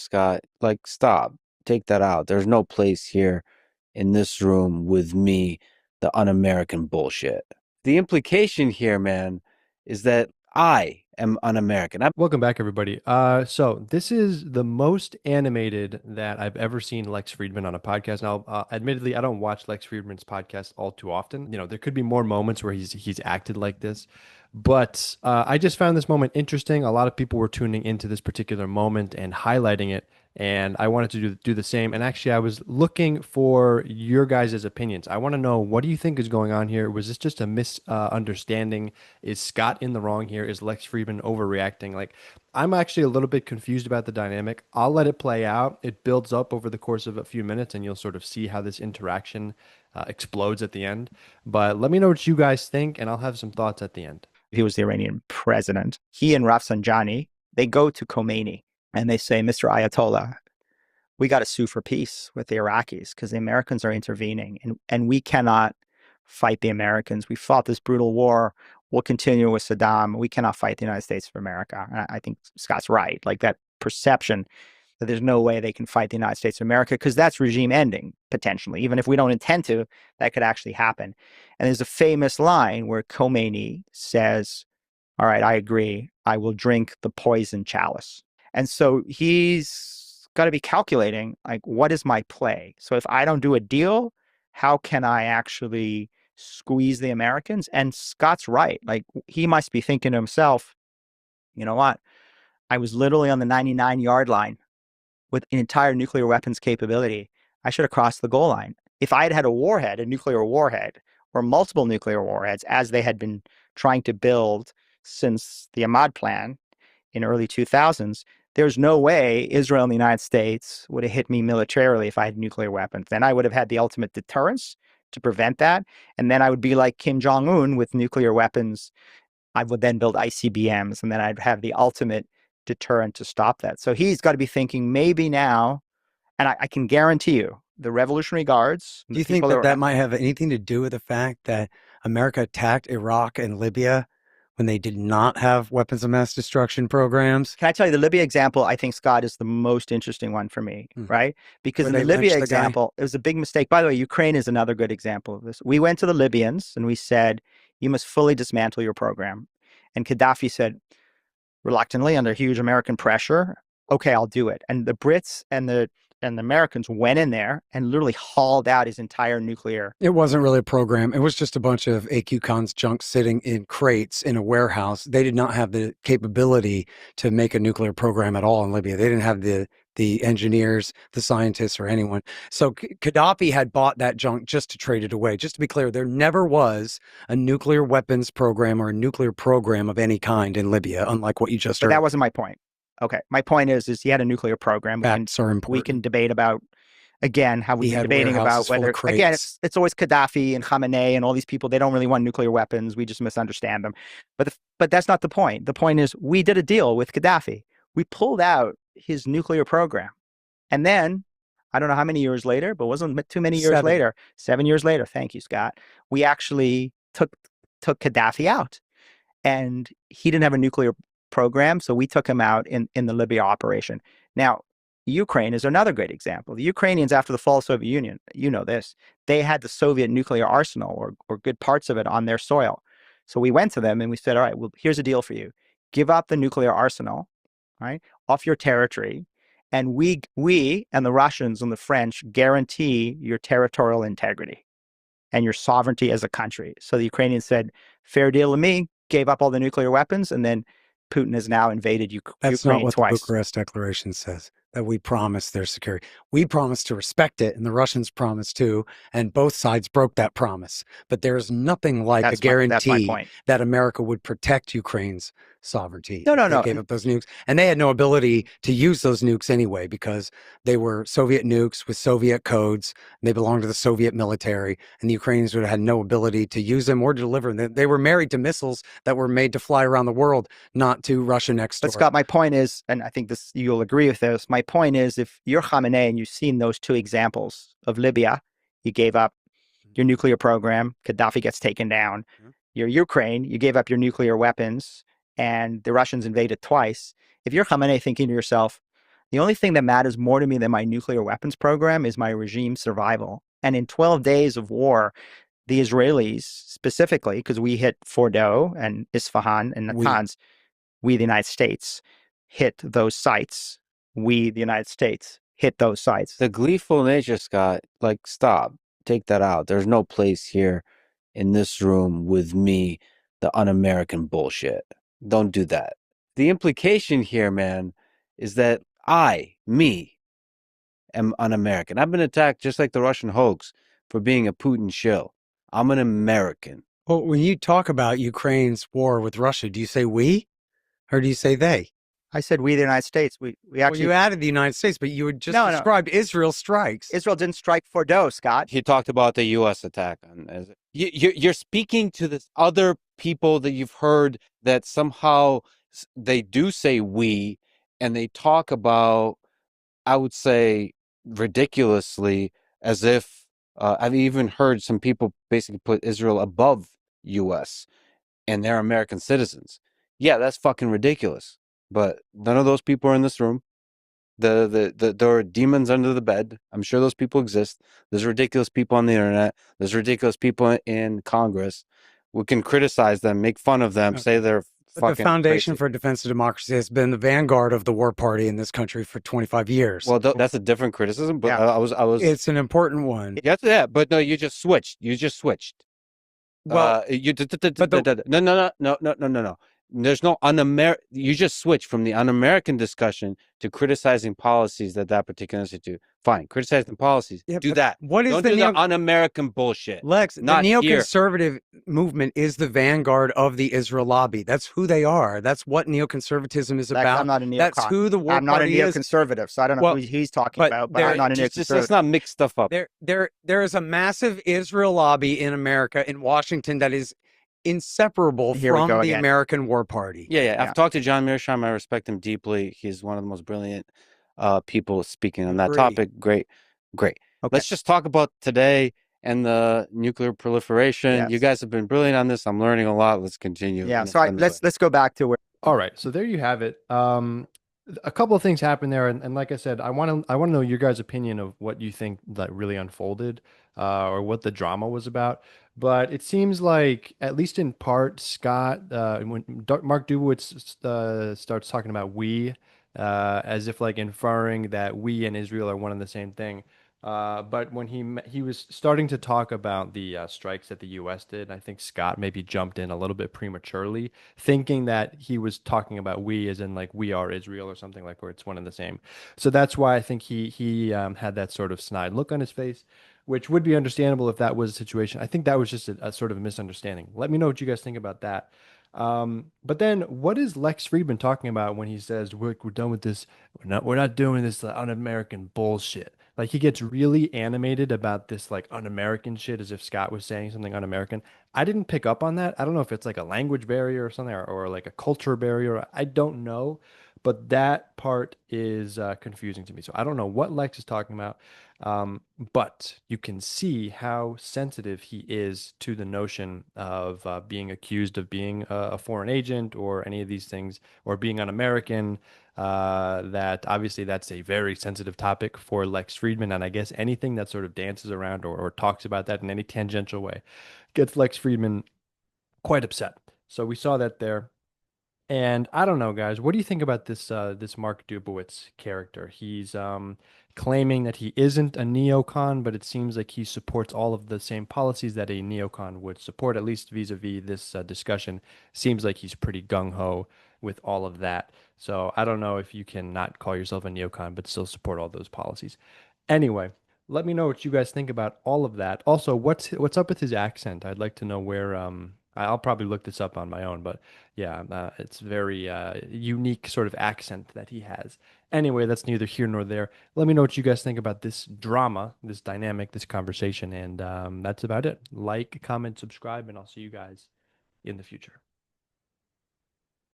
Scott, like, stop. Take that out. There's no place here in this room with me, the un-American bullshit. The implication here, man, is that I am un-American. Welcome back, everybody. So this is the most animated that I've ever seen Lex Fridman on a podcast. Now, admittedly, I don't watch Lex Fridman's podcast all too often. You know, there could be more moments where he's acted like this, but I just found this moment interesting. A lot of people were tuning into this particular moment and highlighting it, and I wanted to do the same. And actually, I was looking for your guys' opinions. I want to know, what do you think is going on here? Was this just a misunderstanding? Is Scott in the wrong here? Is Lex Fridman overreacting? Like, I'm actually a little bit confused about the dynamic. I'll let it play out. It builds up over the course of a few minutes, and you'll sort of see how this interaction explodes at the end. But let me know what you guys think, and I'll have some thoughts at the end. He was the Iranian president. He and Rafsanjani, they go to Khomeini and they say, Mr. Ayatollah, we got to sue for peace with the Iraqis because the Americans are intervening and we cannot fight the Americans. We fought this brutal war. We'll continue with Saddam. We cannot fight the United States of America. And I think Scott's right. Like, that perception that there's no way they can fight the United States of America, because that's regime ending, potentially. Even if we don't intend to, that could actually happen. And there's a famous line where Khomeini says, all right, I agree. I will drink the poison chalice. And so he's got to be calculating, like, what is my play? So if I don't do a deal, how can I actually squeeze the Americans? And Scott's right. Like, he must be thinking to himself, you know what? I was literally on the 99-yard line with an entire nuclear weapons capability. I should have crossed the goal line. If I had had a warhead, a nuclear warhead, or multiple nuclear warheads, as they had been trying to build since the Ahmad plan in early 2000s, there's no way Israel and the United States would have hit me militarily if I had nuclear weapons. Then I would have had the ultimate deterrence to prevent that. And then I would be like Kim Jong-un with nuclear weapons. I would then build ICBMs, and then I'd have the ultimate deterrent to stop that. So he's got to be thinking, maybe now, and I can guarantee you, the Revolutionary Guards. Do you think that might have anything to do with the fact that America attacked Iraq and Libya when they did not have weapons of mass destruction programs? Can I tell you, the Libya example, I think, Scott, is the most interesting one for me, right? Because in the Libya example, it was a big mistake. By the way, Ukraine is another good example of this. We went to the Libyans and we said, you must fully dismantle your program. And Gaddafi said, reluctantly, under huge American pressure, okay, I'll do it. And the Brits and the Americans went in there and literally hauled out his entire nuclear. It wasn't really a program. It was just a bunch of AQ-Cons junk sitting in crates in a warehouse. They did not have the capability to make a nuclear program at all in Libya. They didn't have the engineers, the scientists, or anyone. So Gaddafi had bought that junk just to trade it away. Just to be clear, there never was a nuclear weapons program or a nuclear program of any kind in Libya, unlike what you just heard. But that wasn't my point. Okay, my point is he had a nuclear program. We can debate about, again, how we've been debating about whether, again, it's always Gaddafi and Khamenei and all these people. They don't really want nuclear weapons. We just misunderstand them. But that's not the point. The point is, we did a deal with Gaddafi. We pulled out his nuclear program. And then, I don't know how many years later, but it wasn't too many years later, 7 years later, thank you, Scott, we actually took Gaddafi out. And he didn't have a nuclear program, so we took him out in the Libya operation. Now, Ukraine is another great example. The Ukrainians, after the fall of the Soviet Union, you know this, they had the Soviet nuclear arsenal or good parts of it on their soil. So we went to them and we said, all right, well, here's a deal for you. Give up the nuclear arsenal, right, off your territory, and we and the Russians and the French guarantee your territorial integrity and your sovereignty as a country. So the Ukrainians said, fair deal to me, gave up all the nuclear weapons, and then Putin has now invaded Ukraine twice. That's not what the Bucharest Declaration says, that we promised their security. We promised to respect it, and the Russians promised to, and both sides broke that promise. But there is nothing like a guarantee that America would protect Ukraine's sovereignty. No. They gave up those nukes, and they had no ability to use those nukes anyway because they were Soviet nukes with Soviet codes. And they belonged to the Soviet military, and the Ukrainians would have had no ability to use them or to deliver them. They were married to missiles that were made to fly around the world, not to Russia next door. But Scott, my point is, and I think this you'll agree with this, my point is, if you're Khamenei and you've seen those two examples of Libya, you gave up your nuclear program, Gaddafi gets taken down. You're Ukraine, you gave up your nuclear weapons, and the Russians invaded twice. If you're Khamenei thinking to yourself, The only thing that matters more to me than my nuclear weapons program is my regime survival. And in 12 days of war, the Israelis specifically, because we hit Fordow and Isfahan and Natanz, we, the United States, hit those sites. We, the United States, hit those sites. The gleeful nature, Scott, like, stop. Take that out. There's no place here in this room with me, the un-American bullshit. Don't do that. The implication here, man, is that me, am un-American. I've been attacked just like the Russian hoax for being a Putin shill. I'm an American. Well, when you talk about Ukraine's war with Russia, do you say we or do you say they? I said we, the United States. We Well, actually. you added the United States, but you had just No. described Israel strikes. Israel didn't strike Fordow, Scott. He talked about the U.S. attack. You're speaking to this other people that you've heard that somehow they do say we, and they talk about, I would say, ridiculously, as if I've even heard some people basically put Israel above U.S. and they're American citizens. Yeah, that's fucking ridiculous. But none of those people are in this room. There are demons under the bed. I'm sure those people exist. There's ridiculous people on the internet. There's ridiculous people in Congress. We can criticize them, make fun of them, say they're But fucking the Foundation crazy. for Defense of Democracy has been the vanguard of the war party in this country for 25 years. Well, that's a different criticism. But Yeah. I was. It's an important one. Yeah, but no, you just switched. Well, No. There's no un-American. You just switch from the un-American discussion to criticizing policies that particular institute. Fine, criticizing policies. Yeah, Do but that. what is Don't the do neo- the un-American bullshit. Lex, the Not here. neoconservative movement is the vanguard of the Israel lobby. That's who they are. That's what neoconservatism is Lex, about. I'm not a neocon. That's who the war I'm not a party is. neoconservative, so I don't know Well, who he's talking but about, but there- I'm not a Just neoconservative. let's not mix stuff up. There is a massive Israel lobby in America, in Washington, that is inseparable Here we from go the again. American war party. Yeah. Yeah. I've talked to John Mearsheimer. I respect him deeply. He's one of the most brilliant people speaking on that Agree. topic. Great. Okay. Let's just talk about today and the nuclear proliferation. Yes. You guys have been brilliant on this. I'm learning a lot. Let's continue. Yeah. in So this way. let's go back to where. All right, so there you have it. A couple of things happened there, and like I said, I want to know your guys' opinion of what you think that really unfolded, or what the drama was about. But it seems like, at least in part, Scott, when Mark Dubowitz starts talking about we, as if like inferring that we and Israel are one and the same thing. But when he was starting to talk about the strikes that the U.S. did, I think Scott maybe jumped in a little bit prematurely, thinking that he was talking about we as in like we are Israel or something, like where it's one and the same. So that's why I think he had that sort of snide look on his face, which would be understandable if that was a situation. I think that was just a sort of a misunderstanding. Let me know what you guys think about that. But then what is Lex Fridman talking about when he says we're done with this? We're not doing this un-American bullshit. Like, he gets really animated about this like un-American shit, as if Scott was saying something un-American. I didn't pick up on that. I don't know if it's like a language barrier or something, or like a culture barrier. I don't know, but that part is confusing to me. So I don't know what Lex is talking about. But you can see how sensitive he is to the notion of being accused of being a foreign agent or any of these things, or being un-American. That obviously that's a very sensitive topic for Lex Fridman, and I guess anything that sort of dances around or talks about that in any tangential way gets Lex Fridman quite upset. So we saw that there. And I don't know, guys. What do you think about this Mark Dubowitz character? He's claiming that he isn't a neocon, but it seems like he supports all of the same policies that a neocon would support, at least vis-a-vis this discussion. Seems like he's pretty gung-ho with all of that. So I don't know if you can not call yourself a neocon, but still support all those policies. Anyway, let me know what you guys think about all of that. Also, what's up with his accent? I'd like to know where. I'll probably look this up on my own, but yeah, it's very unique sort of accent that he has. Anyway, that's neither here nor there. Let me know what you guys think about this drama, this dynamic, this conversation, and that's about it. Like, comment, subscribe, and I'll see you guys in the future.